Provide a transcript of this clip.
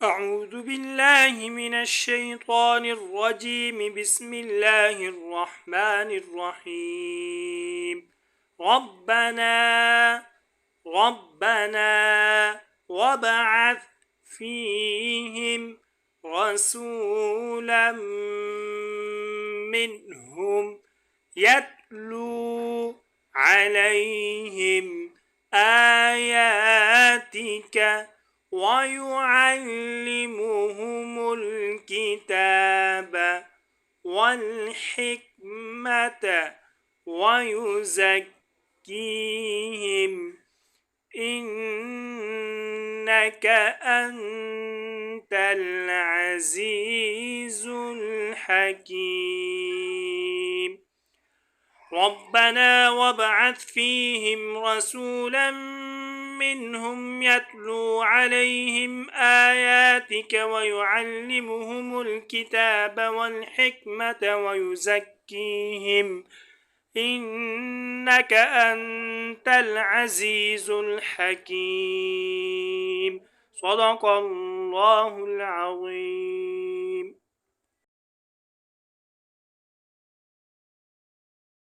أعوذ بالله من الشيطان الرجيم. بسم الله الرحمن الرحيم. ربنا وابعث فيهم رسولا منهم يتلو عليهم آياتك ويعلمهم الكتاب والحكمة ويزكيهم إنك أنت العزيز الحكيم. ربنا وابعث فيهم رسولا منهم يتلو عليهم آياتك ويعلمهم الكتاب والحكمة ويزكيهم إنك أنت العزيز الحكيم. صدق الله العظيم.